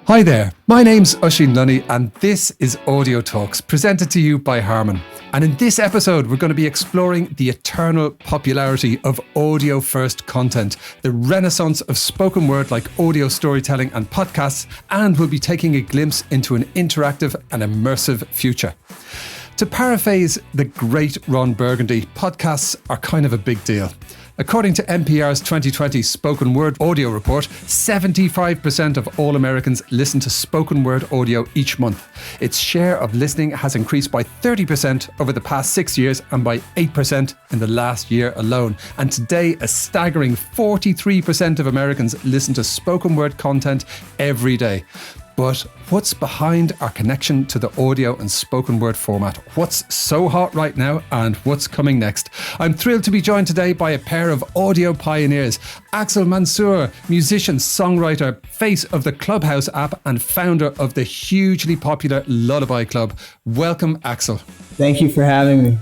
Hi there, my name's Oisín Lunny and this is Audio Talks, presented to you by Harman. And in this episode, we're going to be exploring the eternal popularity of audio-first content, the renaissance of spoken word like audio storytelling and podcasts, and we'll be taking a glimpse into an interactive and immersive future. To paraphrase the great Ron Burgundy, podcasts are kind of a big deal. According to NPR's 2020 Spoken Word Audio Report, 75% of all Americans listen to spoken word audio each month. Its share of listening has increased by 30% over the past 6 years and by 8% in the last year alone. And today, a staggering 43% of Americans listen to spoken word content every day. But what's behind our connection to the audio and spoken word format? What's so hot right now and what's coming next? I'm thrilled to be joined today by a pair of audio pioneers. Axel Mansoor, musician, songwriter, face of the Clubhouse app and founder of the hugely popular Lullaby Club. Welcome, Axel. Thank you for having me.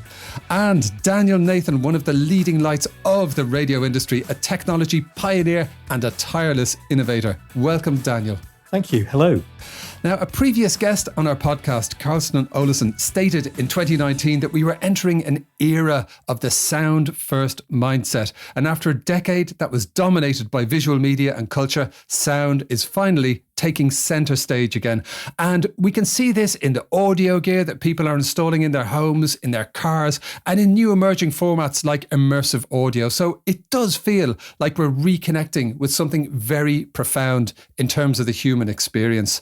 And Daniel Nathan, one of the leading lights of the radio industry, a technology pioneer and a tireless innovator. Welcome, Daniel. Thank you. Hello. Now, a previous guest on our podcast, Carlson Olesen, stated in 2019 that we were entering an era of the sound-first mindset. And after a decade that was dominated by visual media and culture, sound is finally taking center stage again. And we can see this in the audio gear that people are installing in their homes, in their cars, and in new emerging formats like immersive audio. So it does feel like we're reconnecting with something very profound in terms of the human experience.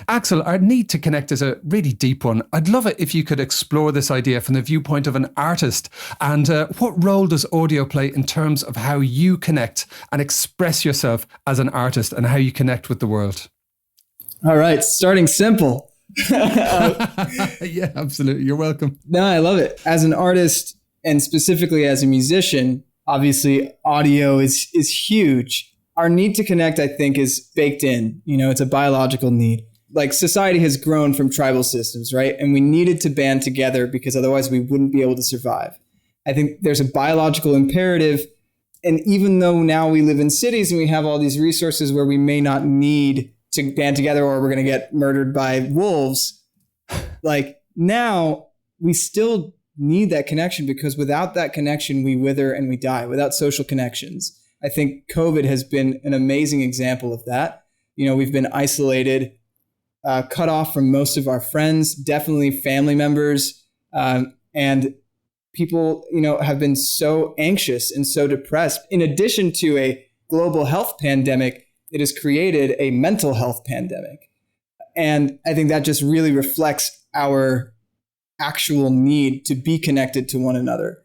Axel, our need to connect is a really deep one. I'd love it if you could explore this idea from the viewpoint of an artist. And what role does audio play in terms of how you connect and express yourself as an artist and how you connect with the world? All right, starting simple. Yeah, absolutely. You're welcome. No, I love it. As an artist and specifically as a musician, obviously audio is huge. Our need to connect, I think, is baked in. You know, it's a biological need. Like society has grown from tribal systems, right? And we needed to band together because otherwise we wouldn't be able to survive. I think there's a biological imperative. And even though now we live in cities and we have all these resources where we may not need to band together or we're going to get murdered by wolves, like now we still need that connection because without that connection, we wither and we die without social connections. I think COVID has been an amazing example of that. You know, we've been isolated, cut off from most of our friends, definitely family members, and people, you know, have been so anxious and so depressed. In addition to a global health pandemic, it has created a mental health pandemic. And I think that just really reflects our actual need to be connected to one another.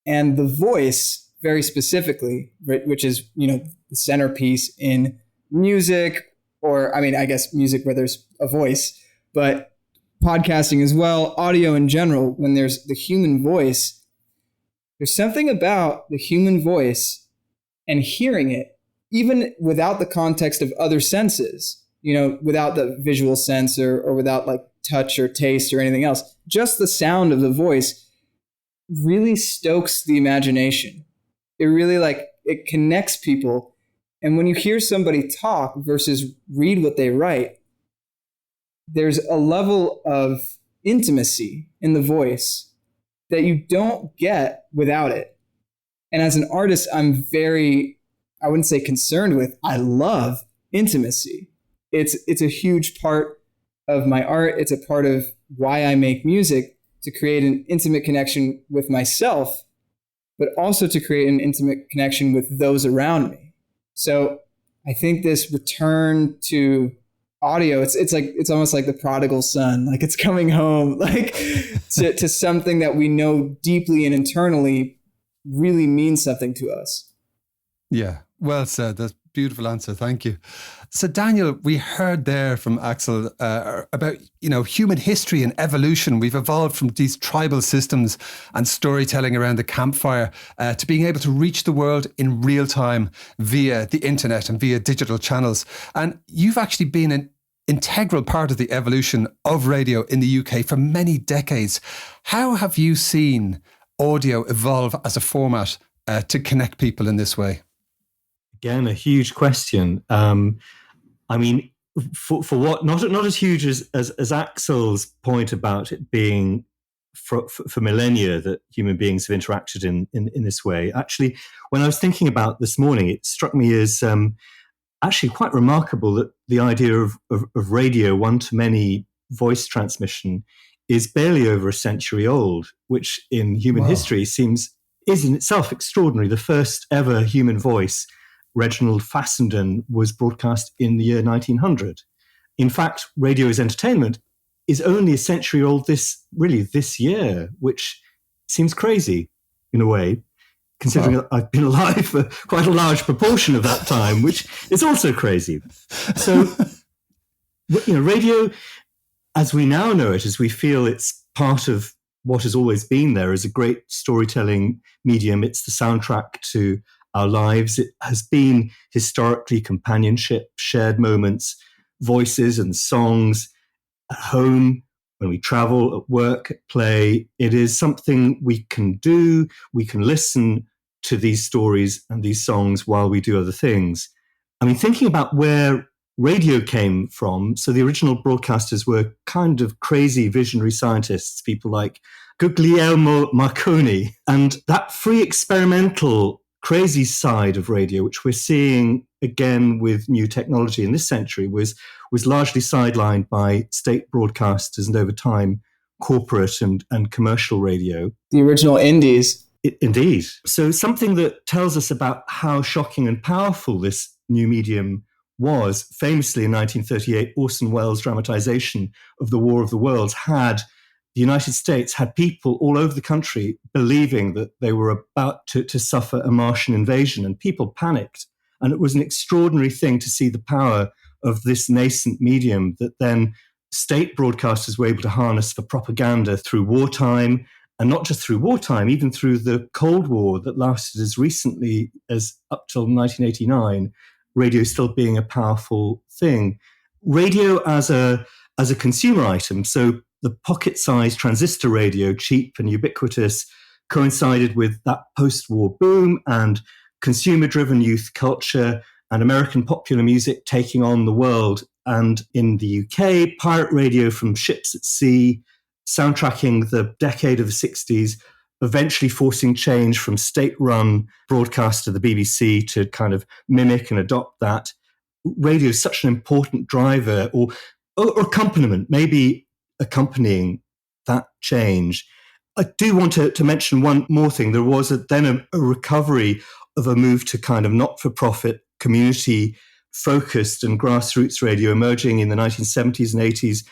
And the voice, very specifically, which is, you know, the centerpiece in music, or I mean, I guess music where there's a voice, but podcasting as well, audio in general, when there's the human voice, there's something about the human voice and hearing it, even without the context of other senses, you know, without the visual sense or without like touch or taste or anything else, just the sound of the voice really stokes the imagination. It really it connects people. And when you hear somebody talk versus read what they write, there's a level of intimacy in the voice that you don't get without it. And as an artist, I'm very, I wouldn't say concerned with, I love intimacy. It's a huge part of my art. It's a part of why I make music, to create an intimate connection with myself, but also to create an intimate connection with those around me. So I think this return to audio, it's almost like the prodigal son, like it's coming home, like to something that we know deeply and internally really means something to us. Yeah, well said. That's a beautiful answer. Thank you. So Daniel, we heard there from Axel about, you know, human history and evolution. We've evolved from these tribal systems and storytelling around the campfire to being able to reach the world in real time via the internet and via digital channels. And you've actually been an integral part of the evolution of radio in the UK for many decades. How have you seen audio evolve as a format to connect people in this way? Again, a huge question. I mean, for what, not as huge as Axel's point about it being for millennia that human beings have interacted in this way. Actually, when I was thinking about this morning, it struck me as actually quite remarkable that the idea of radio, one-to-many voice transmission, is barely over a century old, which in human history is in itself extraordinary. The first ever human voice, Reginald Fassenden, was broadcast in the year 1900. In fact, radio as entertainment is only a century old this year, which seems crazy in a way, considering I've been alive for quite a large proportion of that time, which is also crazy. So, radio, as we now know it, as we feel it's part of what has always been there, is a great storytelling medium. It's the soundtrack to our lives. It has been historically companionship, shared moments, voices and songs at home, when we travel, at work, at play. It is something we can do. We can listen to these stories and these songs while we do other things. I mean, thinking about where radio came from, so the original broadcasters were kind of crazy visionary scientists, people like Guglielmo Marconi, and that free experimental crazy side of radio, which we're seeing again with new technology in this century, was largely sidelined by state broadcasters and over time corporate and commercial radio. The original indies. Indeed. So something that tells us about how shocking and powerful this new medium was. Famously in 1938, Orson Welles' dramatization of the War of the Worlds the United States had people all over the country believing that they were about to suffer a Martian invasion, and people panicked. And it was an extraordinary thing to see the power of this nascent medium that then state broadcasters were able to harness for propaganda through wartime, and not just through wartime, even through the Cold War that lasted as recently as up till 1989, radio still being a powerful thing. Radio as a consumer item, so the pocket-sized transistor radio, cheap and ubiquitous, coincided with that post-war boom and consumer-driven youth culture and American popular music taking on the world. And in the UK, pirate radio from ships at sea, soundtracking the decade of the 60s, eventually forcing change from state-run broadcaster, the BBC, to kind of mimic and adopt that. Radio is such an important driver or accompaniment, maybe accompanying that change. I do want to mention one more thing. There was then a recovery of a move to kind of not-for-profit, community-focused and grassroots radio emerging in the 1970s and 80s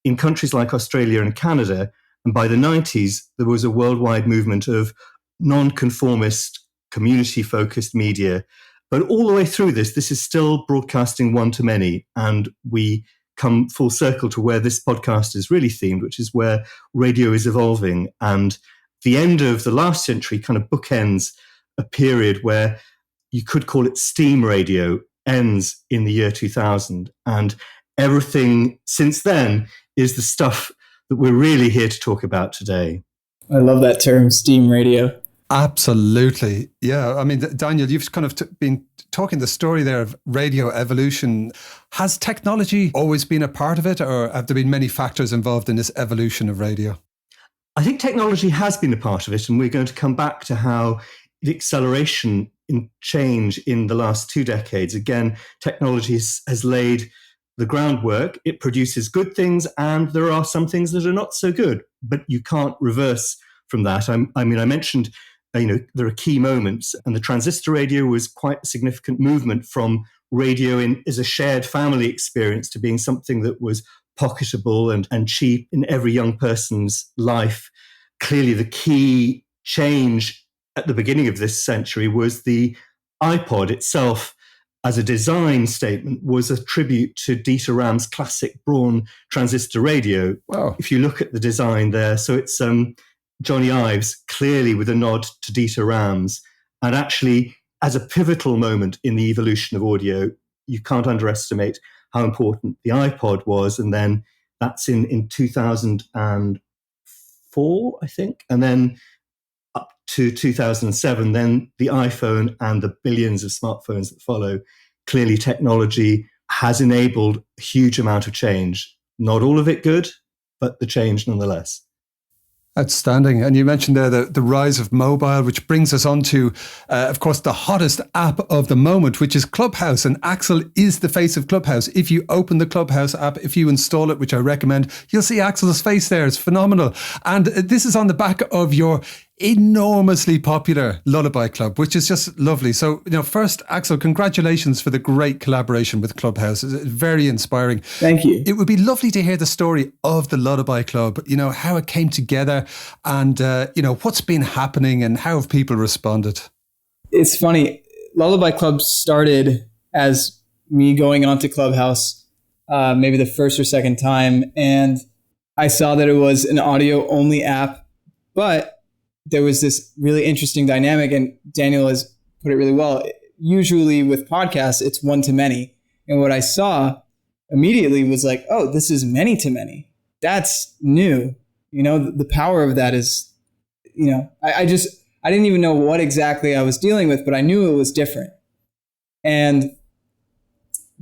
in countries like Australia and Canada. And by the 90s, there was a worldwide movement of non-conformist, community-focused media. But all the way through this is still broadcasting one-to-many, and we come full circle to where this podcast is really themed, which is where radio is evolving. And the end of the last century kind of bookends a period where you could call it steam radio, ends in the year 2000. And everything since then is the stuff that we're really here to talk about today. I love that term, steam radio. Absolutely. Yeah. I mean, Daniel, you've kind of been talking the story there of radio evolution. Has technology always been a part of it, or have there been many factors involved in this evolution of radio? I think technology has been a part of it, and we're going to come back to how the acceleration in change in the last 2 decades. Again, technology has laid the groundwork. It produces good things, and there are some things that are not so good, but you can't reverse from that. I mentioned there are key moments, and the transistor radio was quite a significant movement from radio as a shared family experience to being something that was pocketable and cheap in every young person's life. Clearly, the key change at the beginning of this century was the iPod itself. As a design statement, was a tribute to Dieter Rams' classic Braun transistor radio. Wow. If you look at the design there, so it's Johnny Ives, clearly with a nod to Dieter Rams. And actually, as a pivotal moment in the evolution of audio, you can't underestimate how important the iPod was. And then that's in 2004, I think. And then up to 2007, then the iPhone and the billions of smartphones that follow. Clearly, technology has enabled a huge amount of change. Not all of it good, but the change nonetheless. Outstanding. And you mentioned there the rise of mobile, which brings us on to, of course, the hottest app of the moment, which is Clubhouse. And Axel is the face of Clubhouse. If you open the Clubhouse app, if you install it, which I recommend, you'll see Axel's face there. It's phenomenal. And this is on the back of your enormously popular Lullaby Club, which is just lovely. So, first, Axel, congratulations for the great collaboration with Clubhouse. It's very inspiring. Thank you. It would be lovely to hear the story of the Lullaby Club, how it came together and, what's been happening and how have people responded? It's funny. Lullaby Club started as me going onto Clubhouse, maybe the first or second time. And I saw that it was an audio only app, but there was this really interesting dynamic, and Daniel has put it really well. Usually with podcasts, it's one to many. And what I saw immediately was like, oh, this is many to many. That's new. The power of that is, I didn't even know what exactly I was dealing with, but I knew it was different. And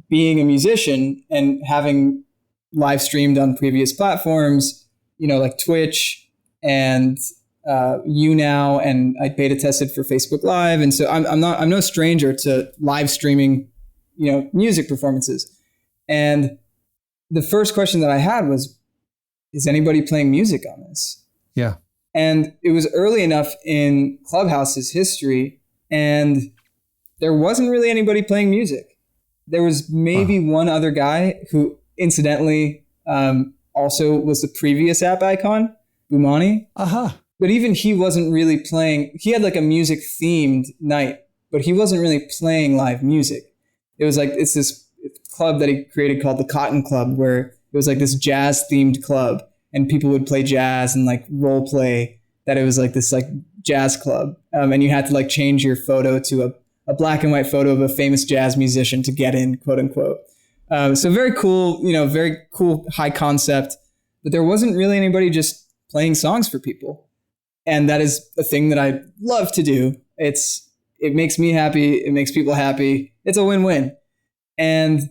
being a musician and having live streamed on previous platforms, like Twitch and YouNow, and I beta tested for Facebook Live, and so I'm no stranger to live streaming, music performances. And the first question that I had was, is anybody playing music on this? Yeah. And it was early enough in Clubhouse's history, and there wasn't really anybody playing music. There was maybe one other guy who, incidentally, also was the previous app icon, Bumani. Uh-huh. But even he wasn't really playing. He had like a music themed night, but he wasn't really playing live music. It was like, it's this club that he created called the Cotton Club, where it was like this jazz themed club, and people would play jazz and like role play that it was like this like jazz club. And you had to like change your photo to a black and white photo of a famous jazz musician to get in, quote unquote. So very cool, very cool high concept, but there wasn't really anybody just playing songs for people. And that is a thing that I love to do. It makes me happy. It makes people happy. It's a win-win. And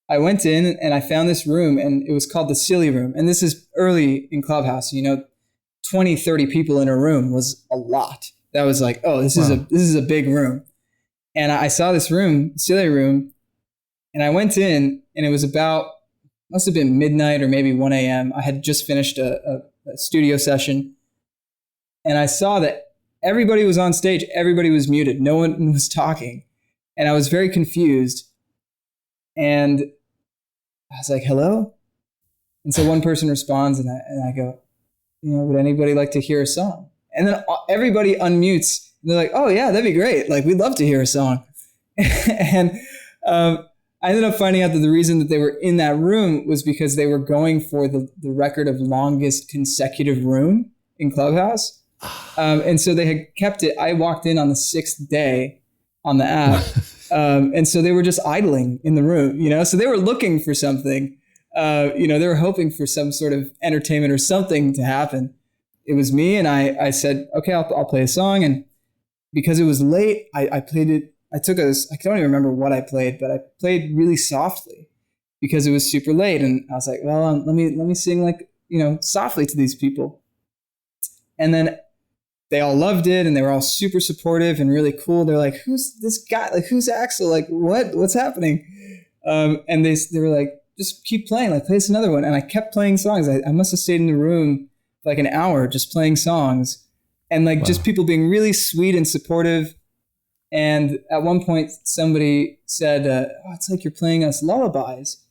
I went in and I found this room, and it was called the Silly Room. And this is early in Clubhouse, 20, 30 people in a room was a lot. That was like, oh, this is a big room. And I saw this room, Silly Room, and I went in, and it was must have been midnight or maybe 1 a.m. I had just finished a studio session. And I saw that everybody was on stage. Everybody was muted. No one was talking. And I was very confused. And I was like, hello? And so one person responds, and I go, would anybody like to hear a song? And then everybody unmutes. And they're like, oh, yeah, that'd be great. Like, we'd love to hear a song. And I ended up finding out that the reason that they were in that room was because they were going for the record of longest consecutive room in Clubhouse. And so they had kept it. I walked in on the 6th day on the app. And so they were just idling in the room, so they were looking for something, they were hoping for some sort of entertainment or something to happen. It was me. And I said, okay, I'll play a song. And because it was late, I played it. I don't even remember what I played, but I played really softly because it was super late. And I was like, well, let me sing like, softly to these people. And then they all loved it, and they were all super supportive and really cool. They're like, who's this guy? Like, who's Axel? Like, what's happening? And they were like, just keep playing, like, play us another one. And I kept playing songs. I must have stayed in the room for like an hour just playing songs, and like just people being really sweet and supportive. And at one point somebody said, oh, it's like you're playing us lullabies.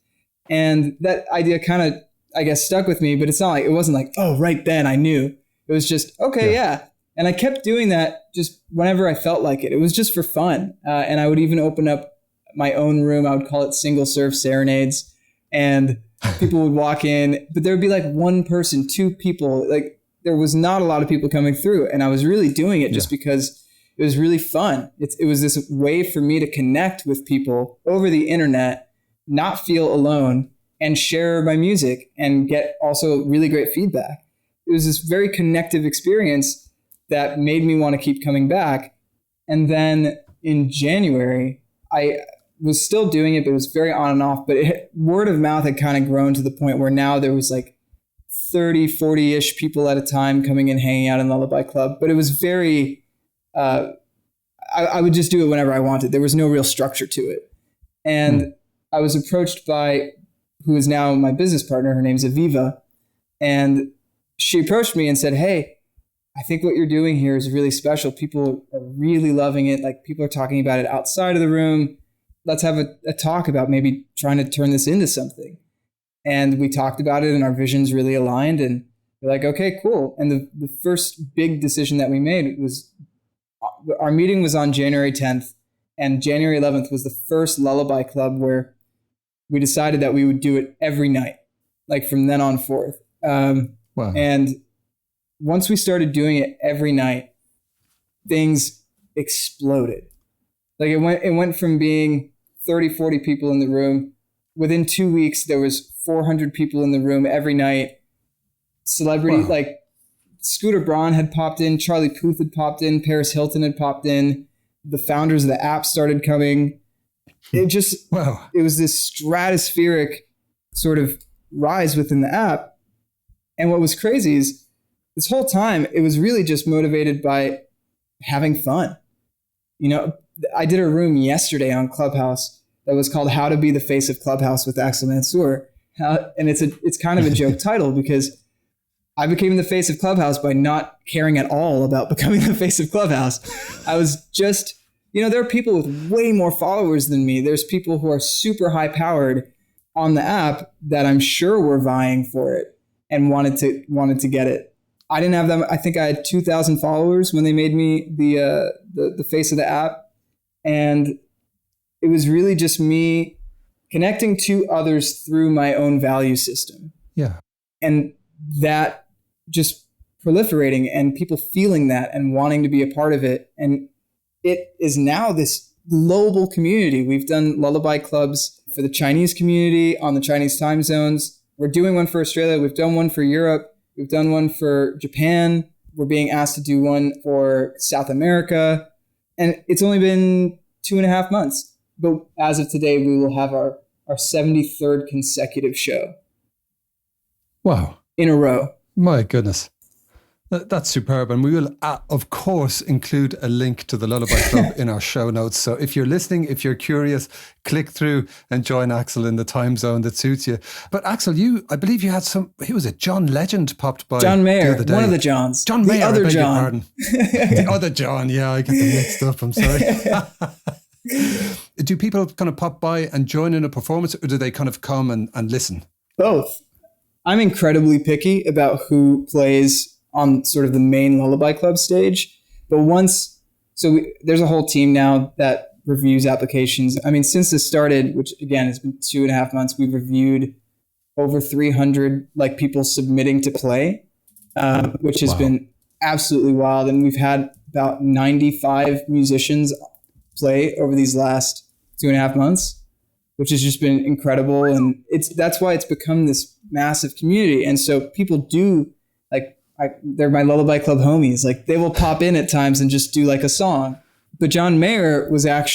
And that idea kind of, I guess, stuck with me, but it wasn't like, oh, right then I knew. It was just, okay, yeah. And I kept doing that just whenever I felt like it. It was just for fun. And I would even open up my own room. I would call it Single Serve Serenades. And people would walk in, but there would be like one person, two people. Like, there was not a lot of people coming through. And I was really doing it just because it was really fun. It was this way for me to connect with people over the internet, not feel alone, and share my music and get also really great feedback. It was this very connective experience that made me want to keep coming back. And then in January, was still doing it, but it was very on and off. But word of mouth had kind of grown to the point where now there was like 30, 40-ish people at a time coming and hanging out in Lullaby Club. But it was very, I would just do it whenever I wanted. There was no real structure to it. And I was approached by who is now my business partner. Her name's Aviva. And she approached me and said, hey, I think what you're doing here is really special. People are really loving it. Like, people are talking about it outside of the room. Let's have a talk about maybe trying to turn this into something. And we talked about it, and our visions really aligned, and we're like, okay, cool. And the first big decision that we made was, our meeting was on January 10th, and January 11th was the first Lullaby Club where we decided that we would do it every night, like from then on forth. Wow. And once we started doing it every night, things exploded. Like, it went from being 30, 40 people in the room. Within 2 weeks, there was 400 people in the room every night. Celebrity, like Scooter Braun had popped in, Charlie Puth had popped in, Paris Hilton had popped in. The founders of the app started coming. It just, it was this stratospheric sort of rise within the app. And what was crazy is this whole time, it was really just motivated by having fun. You know, I did a room yesterday on Clubhouse that was called How to Be the Face of Clubhouse with Axel Mansoor. And it's kind of a joke title, because I became the face of Clubhouse by not caring at all about becoming the face of Clubhouse. I was just, you know, there are people with way more followers than me. There's people who are super high powered on the app that I'm sure were vying for it and wanted to get it. I didn't have them. I think I had 2,000 followers when they made me the face of the app. And it was really just me connecting to others through my own value system. Yeah. And that just proliferating, and people feeling that and wanting to be a part of it. And it is now this global community. We've done Lullaby Clubs for the Chinese community on the Chinese time zones. We're doing one for Australia. We've done one for Europe. We've done one for Japan. We're being asked to do one for South America. And it's only been 2.5 months. But as of today, we will have our 73rd consecutive show. Wow. In a row. My goodness. That's superb. And we will, of course, include a link to the Lullaby Club in our show notes. So if you're listening, if you're curious, click through and join Axel in the time zone that suits you. But Axel, I believe you had who was it? John Legend popped by. John Mayer, the other day. one of the Johns. John Mayer, the other I beg John. your pardon. The other John, yeah, I get them mixed up, I'm sorry. Do people kind of pop by and join in a performance, or do they kind of come and listen? Both. I'm incredibly picky about who plays on sort of the main Lullaby Club stage. But there's a whole team now that reviews applications. I mean, since this started, which again has been 2.5 months, we've reviewed over 300 like people submitting to play, which has been absolutely wild. And we've had about 95 musicians play over these last 2.5 months, which has just been incredible. And that's why it's become this massive community. And so people do, like, they're my Lullaby Club homies. Like, they will pop in at times and just do like a song. But John Mayer was that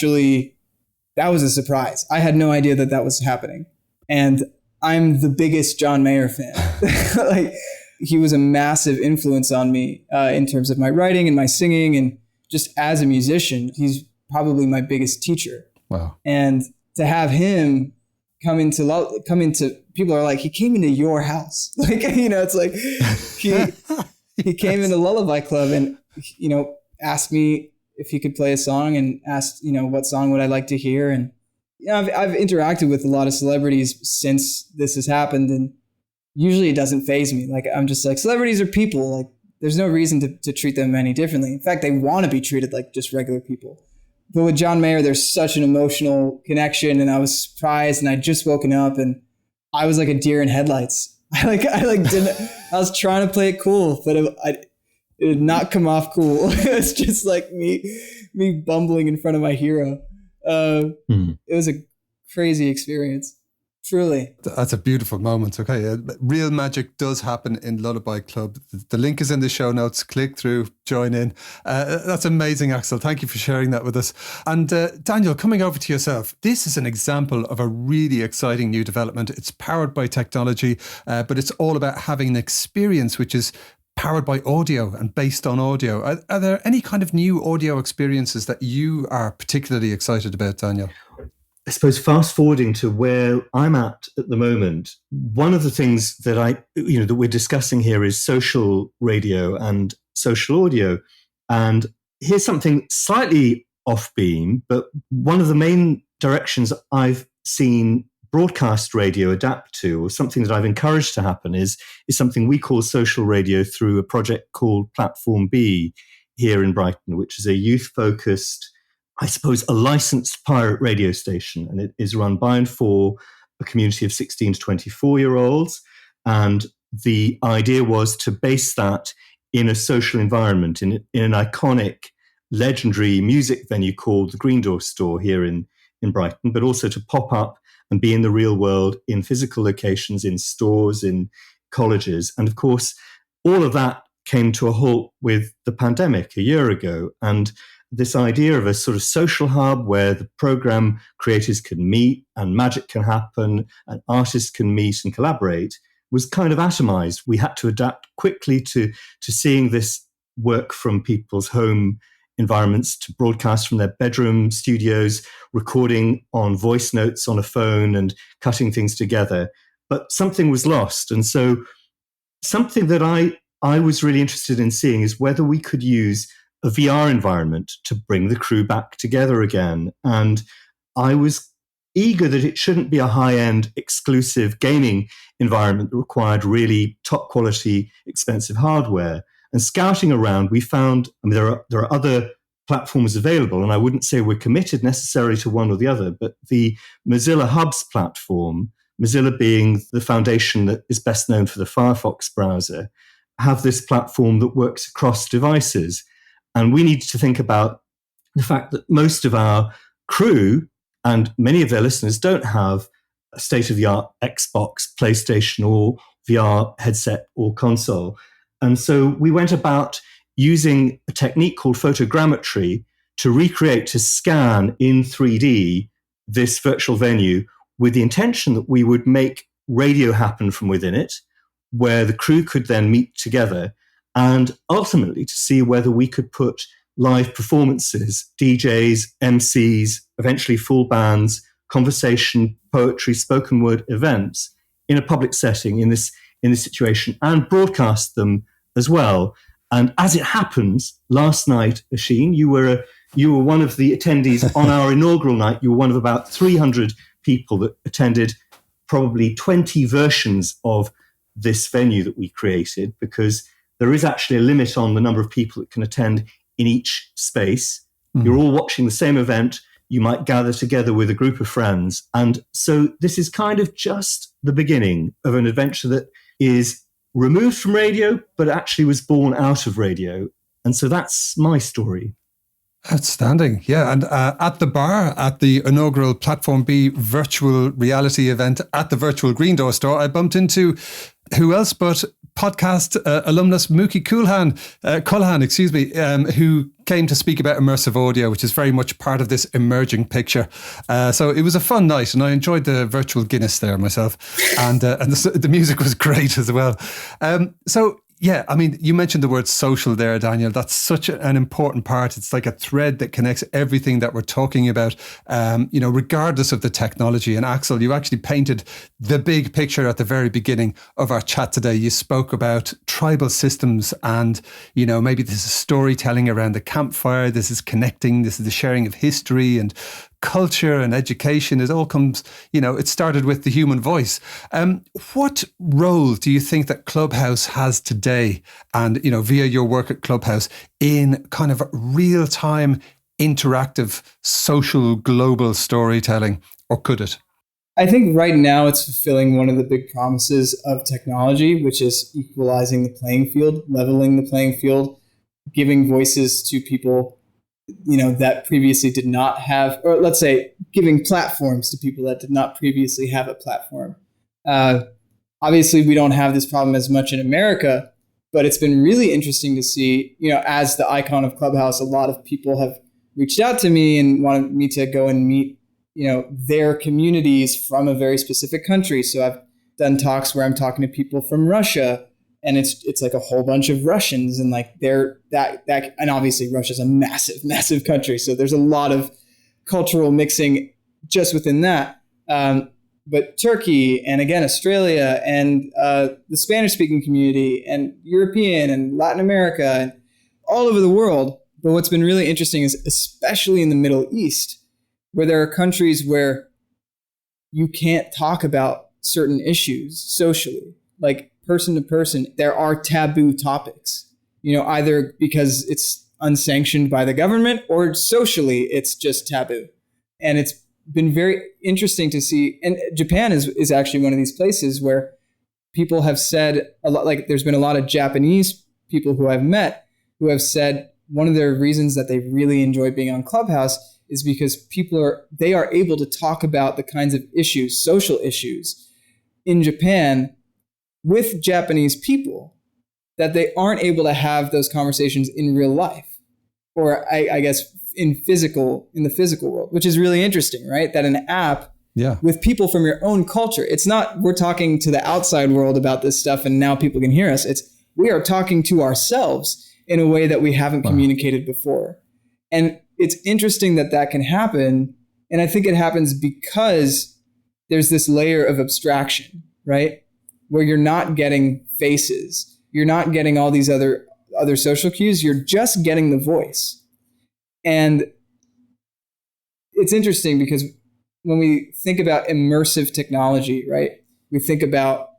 was a surprise. I had no idea that was happening. And I'm the biggest John Mayer fan. Like, he was a massive influence on me in terms of my writing and my singing. And just as a musician, he's probably my biggest teacher. Wow. And to have him come into people are like, he came into your house. Like, you know, it's like he came into Lullaby Club and, you know, asked me if he could play a song and asked, you know, what song would I like to hear. And, you know, I've interacted with a lot of celebrities since this has happened, and usually it doesn't faze me. Like, I'm just like, celebrities are people. Like, there's no reason to treat them any differently. In fact, they want to be treated like just regular people. But with John Mayer, there's such an emotional connection, and I was surprised, and I'd just woken up, and I was like a deer in headlights. I was trying to play it cool, but it did not come off cool. It's just like me bumbling in front of my hero. It was a crazy experience. Truly. That's a beautiful moment. Okay. Real magic does happen in Lullaby Club. The link is in the show notes. Click through, join in. That's amazing, Axel. Thank you for sharing that with us. And Daniel, coming over to yourself, this is an example of a really exciting new development. It's powered by technology, but it's all about having an experience which is powered by audio and based on audio. Are there any kind of new audio experiences that you are particularly excited about, Daniel? I suppose fast forwarding to where I'm at the moment, one of the things that that we're discussing here is social radio and social audio. And here's something slightly off beam, but one of the main directions I've seen broadcast radio adapt to, or something that I've encouraged to happen, is something we call social radio through a project called Platform B here in Brighton, which is a youth-focused, I suppose, a licensed pirate radio station. And it is run by and for a community of 16 to 24-year-olds. And the idea was to base that in a social environment, in an iconic, legendary music venue called the Green Door Store here in Brighton, but also to pop up and be in the real world, in physical locations, in stores, in colleges. And of course, all of that came to a halt with the pandemic a year ago. And this idea of a sort of social hub where the program creators can meet and magic can happen and artists can meet and collaborate was kind of atomized. We had to adapt quickly to seeing this work from people's home environments, to broadcast from their bedroom studios, recording on voice notes on a phone and cutting things together. But something was lost. And so something that I was really interested in seeing is whether we could use a VR environment to bring the crew back together again. And I was eager that it shouldn't be a high-end exclusive gaming environment that required really top quality, expensive hardware. And scouting around, we found, there are other platforms available, and I wouldn't say we're committed necessarily to one or the other, but the Mozilla Hubs platform, Mozilla being the foundation that is best known for the Firefox browser, have this platform that works across devices. And we need to think about the fact that most of our crew and many of their listeners don't have a state-of-the-art Xbox, PlayStation, or VR headset or console. And so we went about using a technique called photogrammetry to recreate, to scan in 3D this virtual venue with the intention that we would make radio happen from within it, where the crew could then meet together, and ultimately to see whether we could put live performances, DJs, MCs, eventually full bands, conversation, poetry, spoken word events in a public setting in this situation, and broadcast them as well. And as it happens, last night, Oisin, you were one of the attendees on our inaugural night. You were one of about 300 people that attended probably 20 versions of this venue that we created, because there is actually a limit on the number of people that can attend in each space. You're all watching the same event. You might gather together with a group of friends. And so this is kind of just the beginning of an adventure that is removed from radio, but actually was born out of radio. And so that's my story. Outstanding. Yeah. And at the bar, at the inaugural Platform B virtual reality event at the virtual Green Door Store, I bumped into who else but podcast alumnus Mookie Culhan, who came to speak about immersive audio, which is very much part of this emerging picture. So it was a fun night, and I enjoyed the virtual Guinness there myself, and the music was great as well. So yeah, I mean, you mentioned the word social there, Daniel. That's such an important part. It's like a thread that connects everything that we're talking about, regardless of the technology. And Axel, you actually painted the big picture at the very beginning of our chat today. You spoke about tribal systems and, maybe this is storytelling around the campfire. This is connecting. This is the sharing of history and culture and education. It all comes, it started with the human voice. What role do you think that Clubhouse has today, and, via your work at Clubhouse, in kind of real-time, interactive, social, global storytelling, or could it? I think right now it's fulfilling one of the big promises of technology, which is equalizing the playing field, leveling the playing field, giving voices to people that previously did not have, or let's say giving platforms to people that did not previously have a platform. Obviously, we don't have this problem as much in America, but it's been really interesting to see, as the icon of Clubhouse, a lot of people have reached out to me and wanted me to go and meet, their communities from a very specific country. So I've done talks where I'm talking to people from Russia, and it's like a whole bunch of Russians, and like and obviously Russia's a massive, massive country. So there's a lot of cultural mixing just within that. But Turkey, and again, Australia, and the Spanish-speaking community, and European and Latin America, and all over the world. But what's been really interesting is, especially in the Middle East, where there are countries where you can't talk about certain issues socially, like person to person. There are taboo topics, either because it's unsanctioned by the government or socially it's just taboo. And it's been very interesting to see. And Japan is actually one of these places where people have said a lot, like there's been a lot of Japanese people who I've met who have said one of their reasons that they really enjoy being on Clubhouse is because they are able to talk about the kinds of issues, social issues in Japan with Japanese people that they aren't able to have those conversations in real life, or I guess in the physical world, which is really interesting, right? That an app with people from your own culture, it's not we're talking to the outside world about this stuff and now people can hear us. It's we are talking to ourselves in a way that we haven't communicated before. And it's interesting that can happen. And I think it happens because there's this layer of abstraction, right? Where you're not getting faces. You're not getting all these other social cues. You're just getting the voice. And it's interesting because when we think about immersive technology, right? We think about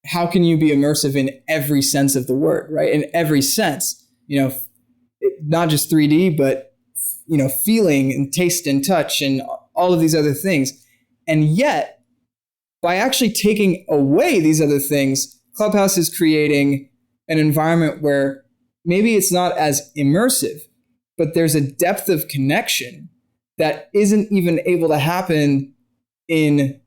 how can you be immersive in every sense of the word, right? In every sense, not just 3D, but, feeling and taste and touch and all of these other things. And yet, by actually taking away these other things, Clubhouse is creating an environment where maybe it's not as immersive, but there's a depth of connection that isn't even able to happen in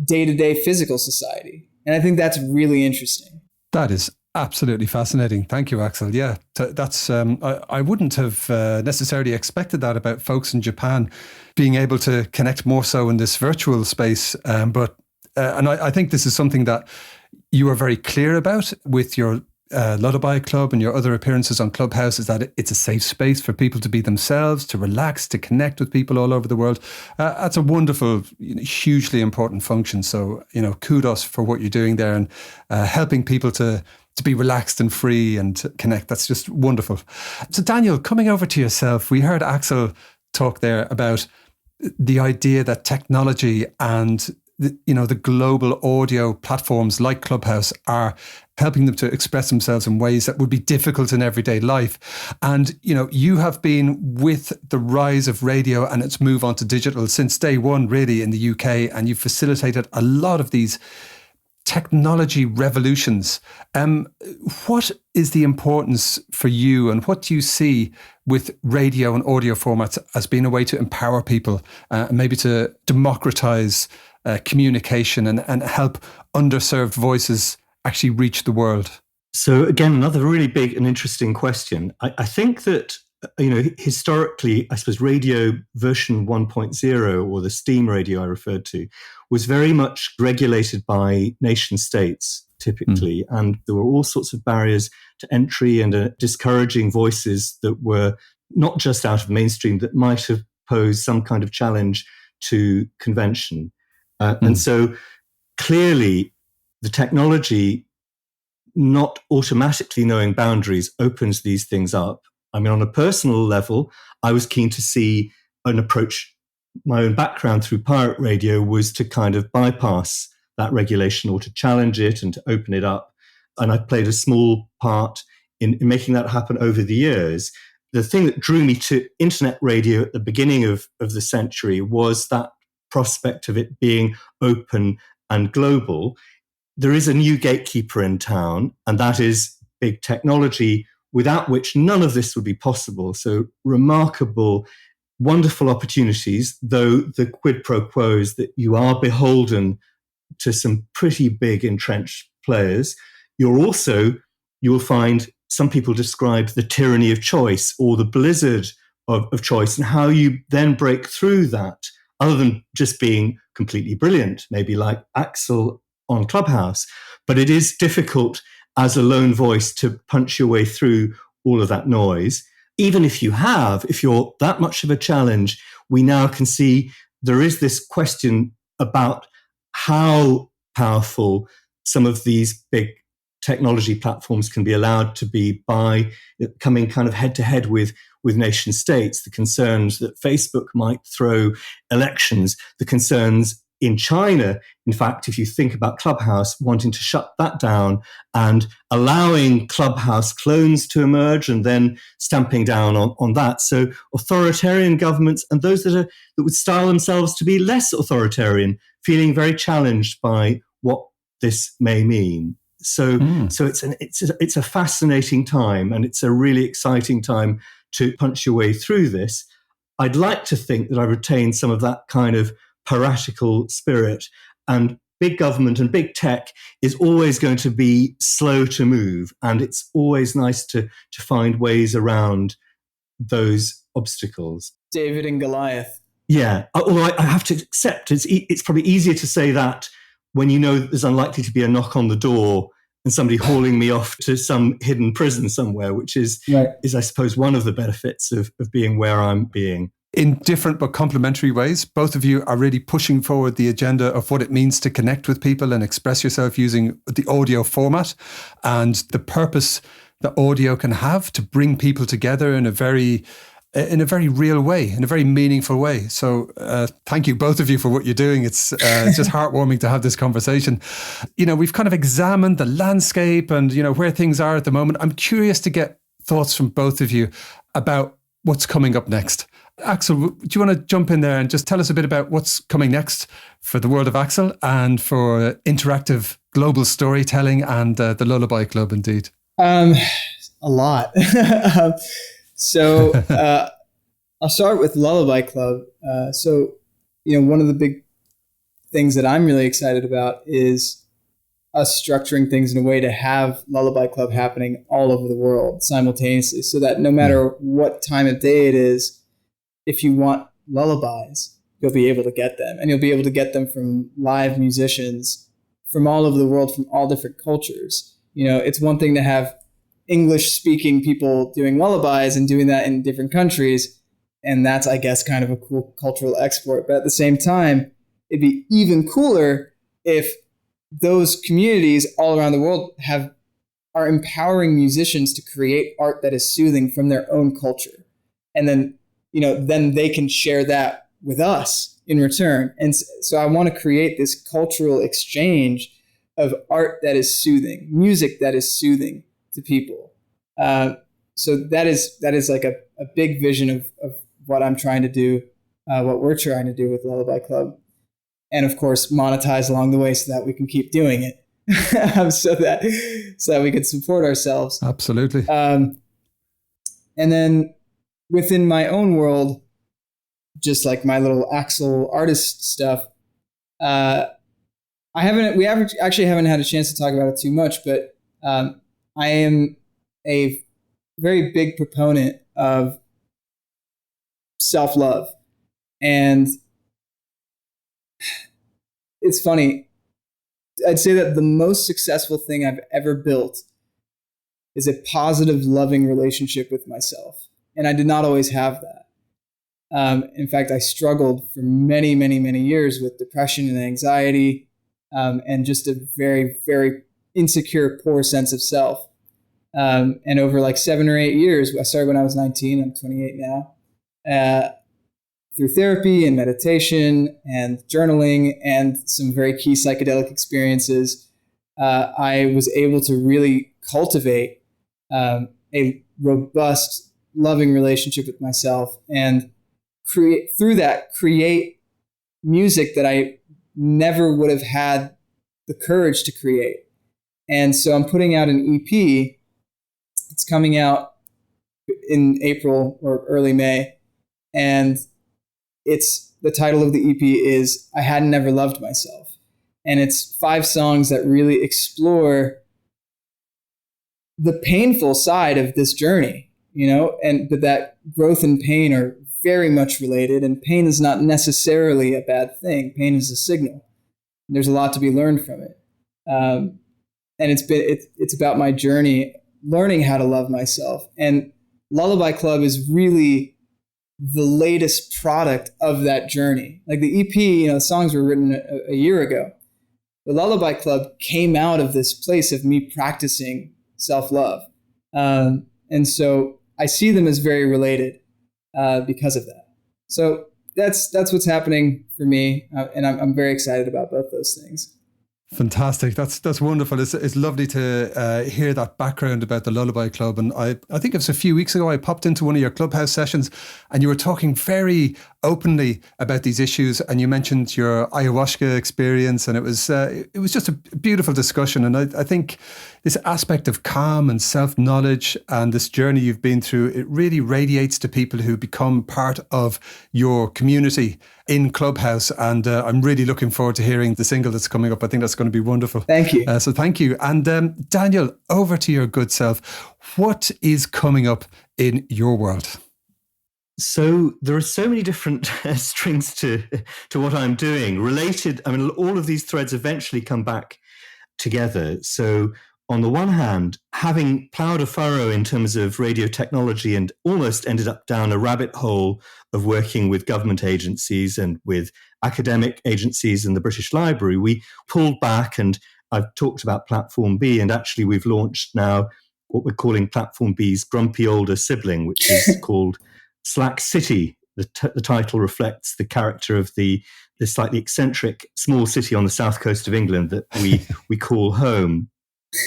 day-to-day physical society. And I think that's really interesting. That is absolutely fascinating. Thank you, Axel. Yeah, that's I wouldn't have necessarily expected that about folks in Japan being able to connect more so in this virtual space. But I think this is something that you are very clear about with your Lullaby Club and your other appearances on Clubhouse, is that it's a safe space for people to be themselves, to relax, to connect with people all over the world. That's a wonderful, hugely important function. So, kudos for what you're doing there and helping people to be relaxed and free and connect. That's just wonderful. So, Daniel, coming over to yourself, we heard Axel talk there about the idea that technology and the global audio platforms like Clubhouse are helping them to express themselves in ways that would be difficult in everyday life. And, you have been with the rise of radio and its move on to digital since day one, really, in the UK, and you've facilitated a lot of these technology revolutions. What is the importance for you, and what do you see with radio and audio formats as being a way to empower people, maybe to democratize communication and help underserved voices actually reach the world? So again, another really big and interesting question. I think that, historically, I suppose radio version 1.0, or the steam radio I referred to, was very much regulated by nation states typically. And there were all sorts of barriers to entry and discouraging voices that were not just out of mainstream, that might have posed some kind of challenge to convention. And so clearly the technology not automatically knowing boundaries opens these things up. I mean, on a personal level, I was keen to see an approach. My own background through pirate radio was to kind of bypass that regulation or to challenge it and to open it up. And I played a small part in making that happen over the years. The thing that drew me to internet radio at the beginning of the century was that prospect of it being open and global. There is a new gatekeeper in town, and that is big technology, without which none of this would be possible. So remarkable, wonderful opportunities, though the quid pro quo is that you are beholden to some pretty big entrenched players. You will find some people describe the tyranny of choice or the blizzard of choice, and how you then break through that, other than just being completely brilliant, maybe like Axel on Clubhouse. But it is difficult as a lone voice to punch your way through all of that noise. Even if you're that much of a challenge, we now can see there is this question about how powerful some of these big technology platforms can be allowed to be by coming kind of head to head with nation states, the concerns that Facebook might throw elections, the concerns in China, in fact, if you think about Clubhouse, wanting to shut that down and allowing Clubhouse clones to emerge and then stamping down on that. So authoritarian governments and those that would style themselves to be less authoritarian, feeling very challenged by what this may mean. So it's a fascinating time, and it's a really exciting time to punch your way through this. I'd like to think that I retained some of that kind of piratical spirit, and big government and big tech is always going to be slow to move, and it's always nice to find ways around those obstacles. David and Goliath. Yeah, although I have to accept it's probably easier to say that when you know there's unlikely to be a knock on the door and somebody hauling me off to some hidden prison somewhere, which is I suppose one of the benefits of being where I'm being. In different but complementary ways, both of you are really pushing forward the agenda of what it means to connect with people and express yourself using the audio format, and the purpose that audio can have to bring people together in a very real way, in a very meaningful way. So thank you, both of you, for what you're doing. It's just heartwarming to have this conversation. We've kind of examined the landscape and, where things are at the moment. I'm curious to get thoughts from both of you about what's coming up next. Axel, do you want to jump in there and just tell us a bit about what's coming next for the world of Axel and for interactive global storytelling and the Lullaby Club, indeed? A lot. So I'll start with Lullaby Club. One of the big things that I'm really excited about is us structuring things in a way to have Lullaby Club happening all over the world simultaneously, so that no matter what time of day it is, if you want lullabies, you'll be able to get them. And you'll be able to get them from live musicians from all over the world, from all different cultures. It's one thing to have English-speaking people doing lullabies and doing that in different countries, and that's, I guess, kind of a cool cultural export. But at the same time, it'd be even cooler if those communities all around the world are empowering musicians to create art that is soothing from their own culture. And then they can share that with us in return. And so I want to create this cultural exchange of art that is soothing, music that is soothing to people. So that is like a big vision of what I'm trying to do, what we're trying to do with Lullaby Club. And of course, monetize along the way so that we can keep doing it, so that we can support ourselves. Absolutely. And then within my own world, just like my little Axel artist stuff, we actually haven't had a chance to talk about it too much, but I am a very big proponent of self-love. And it's funny, I'd say that the most successful thing I've ever built is a positive, loving relationship with myself. And I did not always have that. In fact, I struggled for many, many, many years with depression and anxiety, and just a very, very insecure, poor sense of self. And over like 7 or 8 years, I started when I was 19, I'm 28 now, through therapy and meditation and journaling and some very key psychedelic experiences, I was able to really cultivate a robust, loving relationship with myself, and create music that I never would have had the courage to create. And so I'm putting out an EP It's coming out in April or early May, and the title of the EP is "I Hadn't Never Loved Myself," and it's 5 songs that really explore the painful side of this journey, but that growth and pain are very much related, and pain is not necessarily a bad thing. Pain is a signal. There's a lot to be learned from it. And it's about my journey, learning how to love myself. And Lullaby Club is really the latest product of that journey. Like the EP, the songs were written a year ago. The Lullaby Club came out of this place of me practicing self-love. And so I see them as very related because of that. So that's what's happening for me. And I'm very excited about both those things. Fantastic. That's wonderful. It's lovely to hear that background about the Lullaby Club. And I think it was a few weeks ago, I popped into one of your Clubhouse sessions and you were talking very openly about these issues. And you mentioned your ayahuasca experience, and it was just a beautiful discussion. And I think this aspect of calm and self-knowledge and this journey you've been through, it really radiates to people who become part of your community in Clubhouse. And I'm really looking forward to hearing the single that's coming up. I think that's going to be wonderful. Thank you. So thank you. And Daniel, over to your good self. What is coming up in your world? So there are so many different strings to what I'm doing related. I mean, all of these threads eventually come back together. So on the one hand, having plowed a furrow in terms of radio technology and almost ended up down a rabbit hole of working with government agencies and with academic agencies and the British Library, we pulled back, and I've talked about Platform B, and actually we've launched now what we're calling Platform B's grumpy older sibling, which is called Slack City. The title reflects the character of the slightly eccentric small city on the south coast of England that we call home.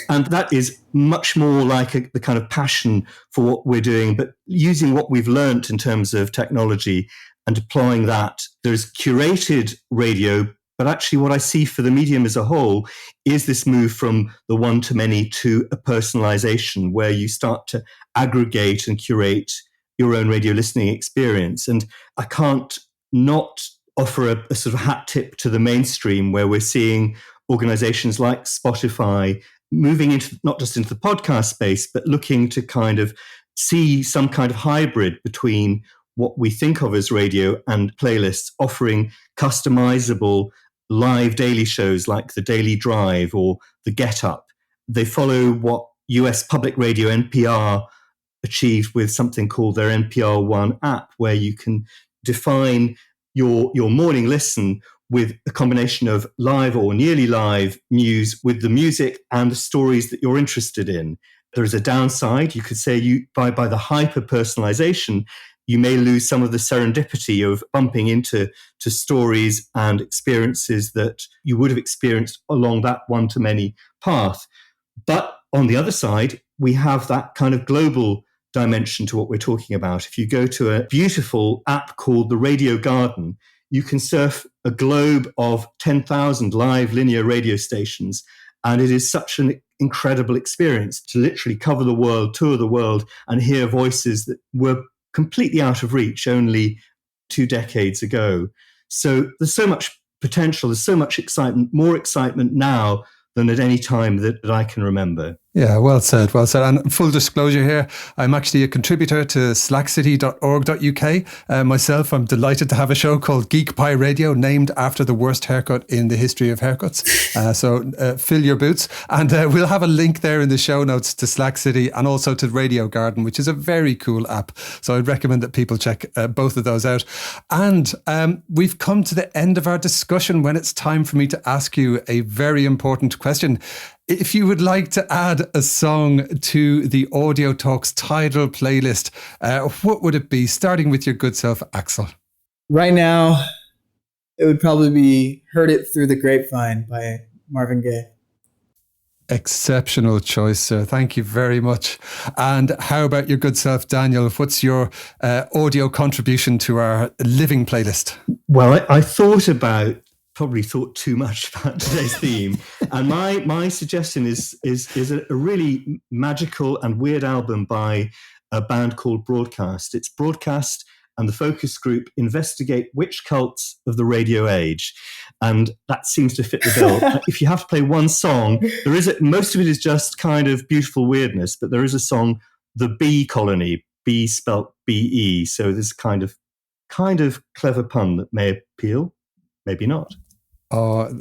And that is much more like the kind of passion for what we're doing, but using what we've learnt in terms of technology and deploying that. There's curated radio, but actually what I see for the medium as a whole is this move from the one-to-many to a personalization where you start to aggregate and curate your own radio listening experience. And I can't not offer a sort of hat tip to the mainstream where we're seeing organizations like Spotify moving into not just into the podcast space, but looking to kind of see some kind of hybrid between what we think of as radio and playlists, offering customizable live daily shows like The Daily Drive or The Get Up. They follow what US public radio NPR achieved with something called their NPR One app, where you can define your morning listen with a combination of live or nearly live news with the music and the stories that you're interested in. There is a downside. You could say by the hyper-personalization, you may lose some of the serendipity of bumping into stories and experiences that you would have experienced along that one-to-many path. But on the other side, we have that kind of global dimension to what we're talking about. If you go to a beautiful app called the Radio Garden, you can surf a globe of 10,000 live linear radio stations. And it is such an incredible experience to literally cover the world, tour the world, and hear voices that were completely out of reach only 2 decades ago. So there's so much potential, there's so much excitement, more excitement now than at any time that I can remember. Yeah, well said, well said. And full disclosure here, I'm actually a contributor to slackcity.org.uk. Myself, I'm delighted to have a show called Geek Pie Radio, named after the worst haircut in the history of haircuts. So fill your boots. And we'll have a link there in the show notes to Slack City and also to Radio Garden, which is a very cool app. So I'd recommend that people check both of those out. And we've come to the end of our discussion when it's time for me to ask you a very important question. If you would like to add a song to the Audio Talks title playlist, what would it be? Starting with your good self, Axel. Right now, it would probably be Heard It Through the Grapevine by Marvin Gaye. Exceptional choice, sir. Thank you very much. And how about your good self, Daniel? What's your audio contribution to our living playlist? Well, I thought about probably thought too much about today's theme. And my suggestion is a really magical and weird album by a band called Broadcast. It's Broadcast and the focus group investigate witch cults of the radio age. And that seems to fit the bill. If you have to play one song, most of it is just kind of beautiful weirdness, but there is a song, The Bee Colony, bee spelt B-E. So this kind of clever pun that may appeal, maybe not. Oh,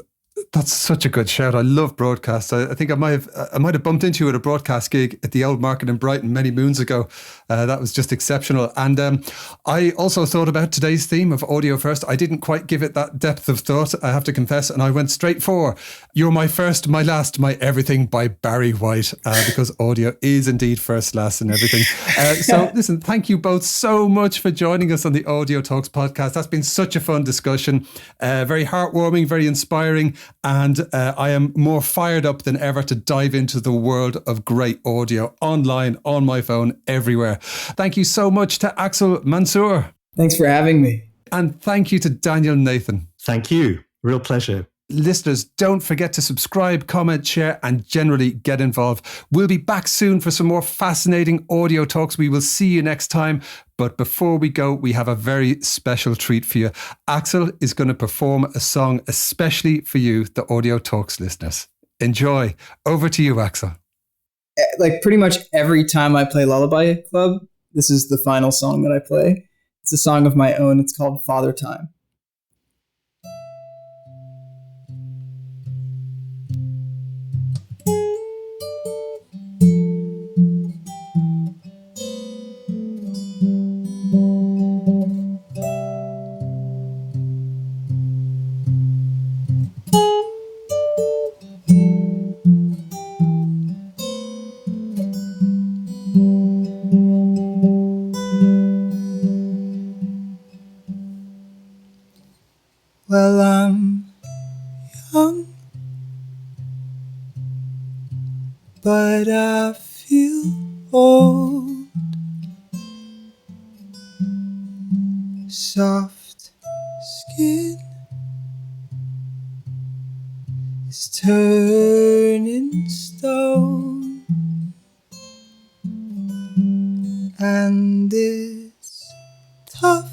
that's such a good shout. I love Broadcast. I think I might have bumped into you at a Broadcast gig at the Old Market in Brighton many moons ago. That was just exceptional. And I also thought about today's theme of Audio First. I didn't quite give it that depth of thought, I have to confess, and I went straight for You're My First, My Last, My Everything by Barry White, because audio is indeed first, last and everything. So listen, thank you both so much for joining us on the Audio Talks podcast. That's been such a fun discussion, very heartwarming, very inspiring. And I am more fired up than ever to dive into the world of great audio online, on my phone, everywhere. Thank you so much to Axel Mansoor. Thanks for having me. And thank you to Daniel Nathan. Thank you. Real pleasure. Listeners, don't forget to subscribe, comment, share, and generally get involved. We'll be back soon for some more fascinating audio talks. We will see you next time. But before we go, we have a very special treat for you. Axel is going to perform a song especially for you, the Audio Talks listeners. Enjoy. Over to you, Axel. Like pretty much every time I play Lullaby Club, this is the final song that I play. It's a song of my own. It's called Father Time. Well, I'm young, but I feel old. Soft skin is turning stone, and it's tough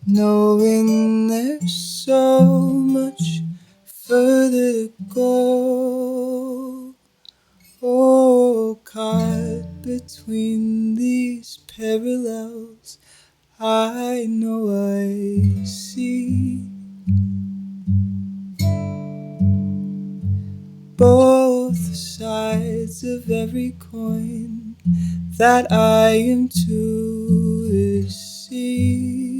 knowing there's so much further to go. Oh, caught between these parallels, I know I see both sides of every coin that I am to receive.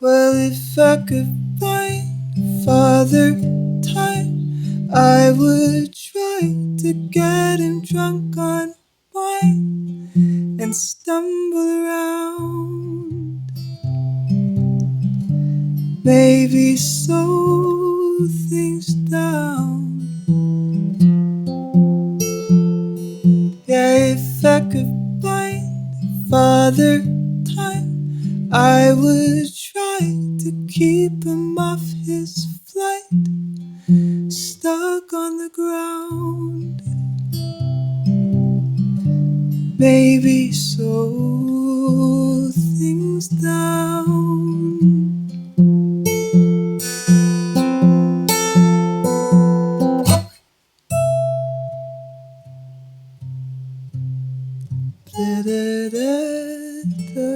Well, if I could find Father Time, I would try to get him drunk on wine and stumble around. Maybe slow things down. Yeah, if I could find Father Time, I would try to keep him off his flight, stuck on the ground. Maybe slow things down. Da, da, da, da.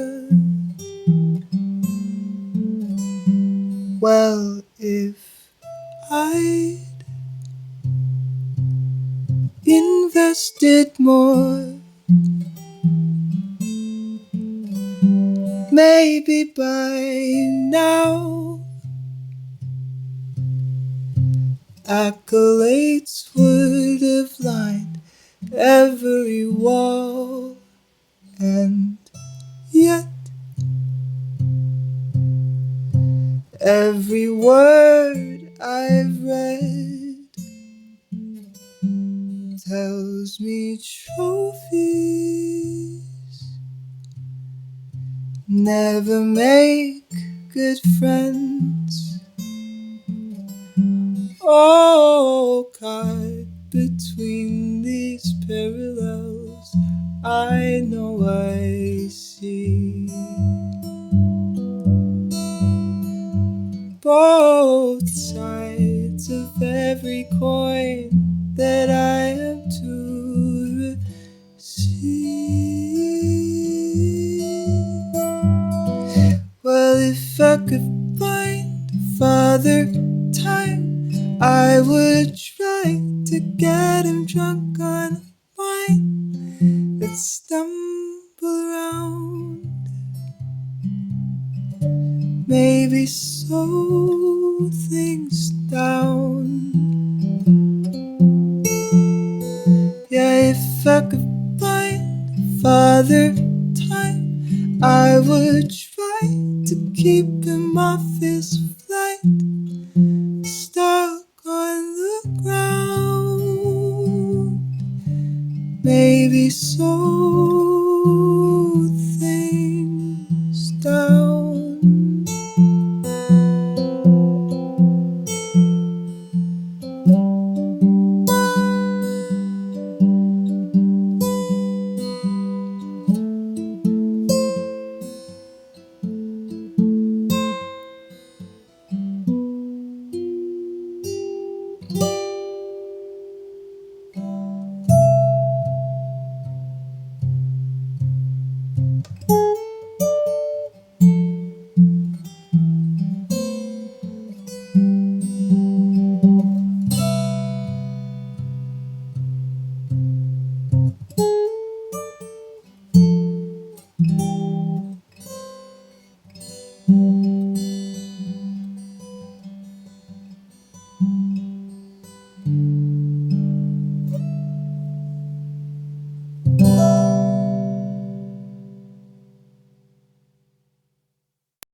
Well, if I'd invested more, maybe by now accolades would have lined every wall, and yet every word I've read tells me trophies never make good friends. Oh, caught between these parallels, I know I see both sides of every coin that I am to receive. Well, if I could find Father Time, I would try to get him drunk on wine that stumble around. Maybe slow things down. Yeah, if I could find Father Time, I would try to keep him off his flight, stuck on the ground. Maybe slow things down.